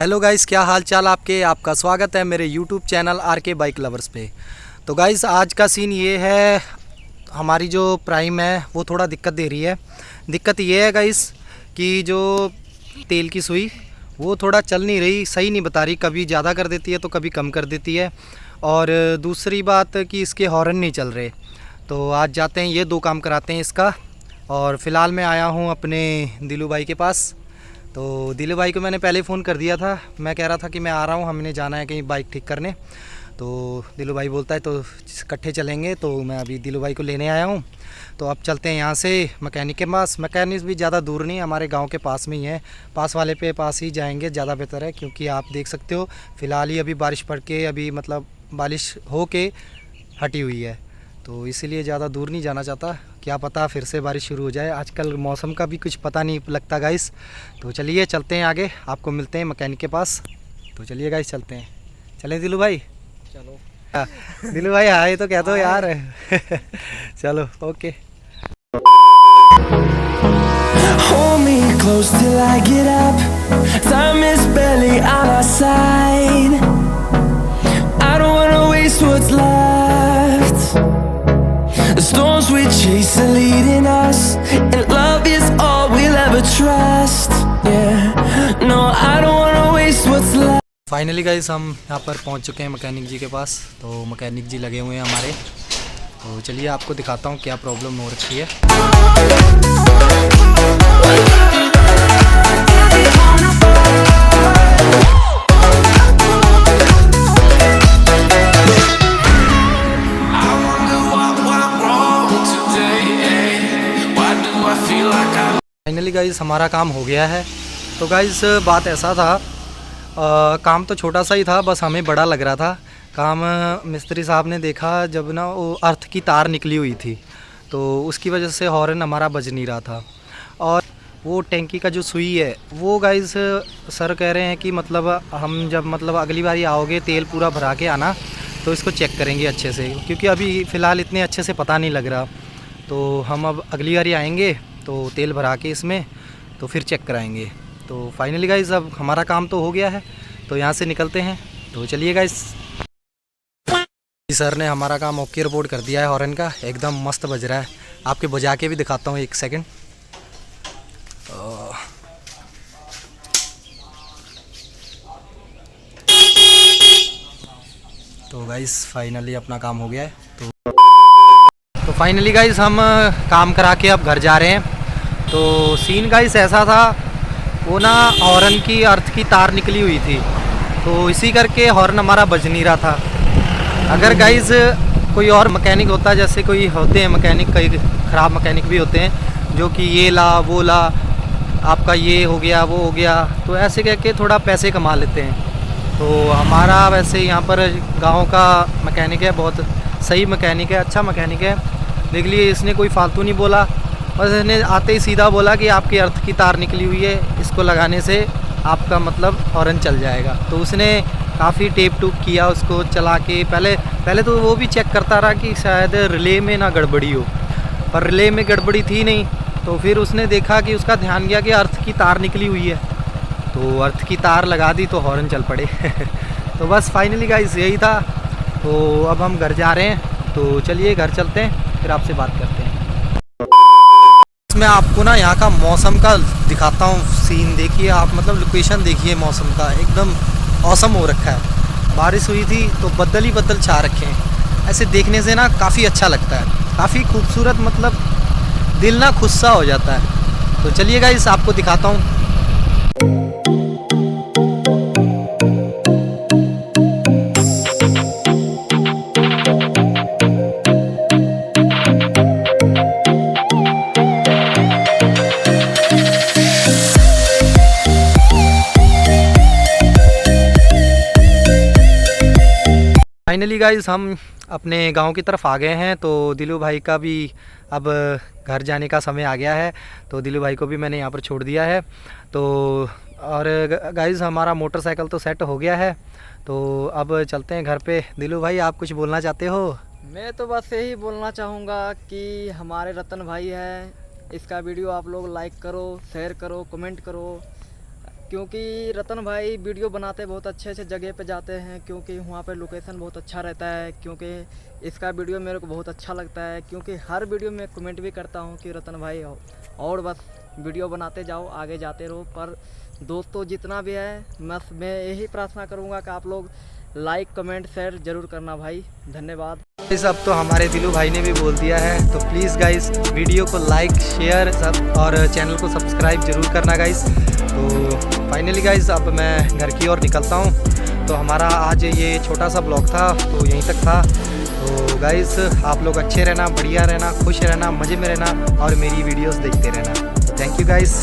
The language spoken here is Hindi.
हेलो गाइस, क्या हाल चाल आपके। आपका स्वागत है मेरे यूट्यूब चैनल आर के बाइक लवर्स पे। तो गाइस आज का सीन ये है, हमारी जो प्राइम है वो थोड़ा दिक्कत दे रही है। दिक्कत ये है गाइस कि जो तेल की सुई वो थोड़ा चल नहीं रही, सही नहीं बता रही, कभी ज़्यादा कर देती है तो कभी कम कर देती है। और दूसरी बात कि इसके हॉर्न नहीं चल रहे। तो आज जाते हैं, ये दो काम कराते हैं इसका। और फ़िलहाल मैं आया हूँ अपने दिलू भाई के पास। तो दिलू भाई को मैंने पहले फ़ोन कर दिया था, मैं कह रहा था कि मैं आ रहा हूँ, हमने जाना है कहीं बाइक ठीक करने। तो दिलू भाई बोलता है तो इकट्ठे चलेंगे। तो मैं अभी दिलू भाई को लेने आया हूँ। तो अब चलते हैं यहाँ से मैकेनिक के पास। मैकेनिक भी ज़्यादा दूर नहीं, हमारे गांव के पास में ही है। पास वाले पे पास ही जाएंगे, ज़्यादा बेहतर है, क्योंकि आप देख सकते हो फ़िलहाल ही अभी बारिश पड़ के, अभी मतलब बारिश हो के हटी हुई है। तो इसीलिए ज़्यादा दूर नहीं जाना चाहता, क्या पता फिर से बारिश शुरू हो जाए। आजकल मौसम का भी कुछ पता नहीं लगता गाइस। तो चलिए चलते हैं आगे, आपको मिलते हैं मैकेनिक के पास। तो चलिए गाइस चलते हैं। चलें दिलू भाई? चलो दिलू भाई आए तो कह दो यार। चलो okay. Hold me close till I get up. Time is barely on our side. I don't wanna waste what's left. The storms we chase are leading us, and love is all we'll ever trust. Yeah, no, I don't wanna waste what's left. Finally guys हम यहाँ पर पहुँच चुके हैं मैकेनिक जी के पास। तो मैकेनिक जी लगे हुए हैं हमारे। तो चलिए आपको दिखाता हूँ क्या प्रॉब्लम हो रखी है। फाइनली गाइस हमारा काम हो गया है। तो गाइस बात ऐसा था, काम तो छोटा सा ही था, बस हमें बड़ा लग रहा था काम। मिस्त्री साहब ने देखा जब ना वो अर्थ की तार निकली हुई थी, तो उसकी वजह से हॉर्न हमारा बज नहीं रहा था। और वो टैंकी का जो सुई है वो गाइस सर कह रहे हैं कि मतलब हम जब मतलब अगली बार आओगे तेल पूरा भरा के आना, तो इसको चेक करेंगे अच्छे से, क्योंकि अभी फ़िलहाल इतने अच्छे से पता नहीं लग रहा। तो हम अब अगली बार आएंगे तो तेल भरा के इसमें तो फिर चेक कराएंगे। तो फाइनली गाइस अब हमारा काम तो हो गया है, तो यहाँ से निकलते हैं। तो चलिए गाइस, सर ने हमारा काम ओके रिपोर्ट कर दिया है। हॉर्न का एकदम मस्त बज रहा है, आपके बजा के भी दिखाता हूँ, एक सेकंड। तो गाइस फाइनली अपना काम हो गया है। तो फाइनली गाइस हम काम करा के अब घर जा रहे हैं। तो सीन गाइस ऐसा था, वो ना हॉर्न की अर्थ की तार निकली हुई थी, तो इसी करके हॉर्न हमारा बज नहीं रहा था। अगर गाइस कोई और मैकेनिक होता, जैसे कोई होते हैं मैकेनिक, कई ख़राब मैकेनिक भी होते हैं जो कि ये ला वो ला, आपका ये हो गया वो हो गया, तो ऐसे कह के थोड़ा पैसे कमा लेते हैं। तो हमारा वैसे यहाँ पर गांव का मैकेनिक है, बहुत सही मैकेनिक है, अच्छा मैकेनिक है। देख लिए इसने कोई फालतू नहीं बोला, बस इसने आते ही सीधा बोला कि आपकी अर्थ की तार निकली हुई है, इसको लगाने से आपका मतलब हॉर्न चल जाएगा। तो उसने काफ़ी टेप टूप किया उसको चला के, पहले तो वो भी चेक करता रहा कि शायद रिले में ना गड़बड़ी हो, पर रिले में गड़बड़ी थी नहीं। तो फिर उसने देखा कि उसका ध्यान गया कि अर्थ की तार निकली हुई है, तो अर्थ की तार लगा दी तो हॉर्न चल पड़े। तो बस फाइनली गाइस यही था। तो अब हम घर जा रहे हैं, तो चलिए घर चलते हैं, फिर आपसे बात करते हैं। मैं आपको ना यहाँ का मौसम का दिखाता हूँ सीन, देखिए आप, मतलब लोकेशन देखिए मौसम का, एकदम औसम हो रखा है। बारिश हुई थी तो बदल ही बदल छा रखे हैं, ऐसे देखने से ना काफ़ी अच्छा लगता है, काफ़ी खूबसूरत, मतलब दिल ना खुश सा हो जाता है। तो चलिए गाइस आपको दिखाता हूँ। फाइनली गाइस हम अपने गांव की तरफ आ गए हैं। तो दिलू भाई का भी अब घर जाने का समय आ गया है, तो दिलू भाई को भी मैंने यहाँ पर छोड़ दिया है। तो और गाइस हमारा मोटरसाइकिल तो सेट हो गया है, तो अब चलते हैं घर पे। दिलू भाई आप कुछ बोलना चाहते हो? मैं तो बस यही बोलना चाहूँगा कि हमारे रतन भाई हैं, इसका वीडियो आप लोग लाइक करो, शेयर करो, कमेंट करो, क्योंकि रतन भाई वीडियो बनाते बहुत अच्छे अच्छे जगह पे जाते हैं, क्योंकि वहाँ पे लोकेशन बहुत अच्छा रहता है। क्योंकि इसका वीडियो मेरे को बहुत अच्छा लगता है, क्योंकि हर वीडियो में कमेंट भी करता हूँ कि रतन भाई और बस वीडियो बनाते जाओ, आगे जाते रहो। पर दोस्तों जितना भी है मैं यही प्रार्थना करूँगा कि आप लोग लाइक कमेंट शेयर ज़रूर करना भाई। धन्यवाद। इस अब तो हमारे दिलू भाई ने भी बोल दिया है, तो प्लीज़ गाइस वीडियो को लाइक शेयर सब और चैनल को सब्सक्राइब जरूर करना गाइस। तो फाइनली गाइस अब मैं घर की ओर निकलता हूँ। तो हमारा आज ये छोटा सा ब्लॉग था तो यहीं तक था। तो गाइस आप लोग अच्छे रहना, बढ़िया रहना, खुश रहना, मज़े में रहना और मेरी वीडियोस देखते रहना। Thank you guys.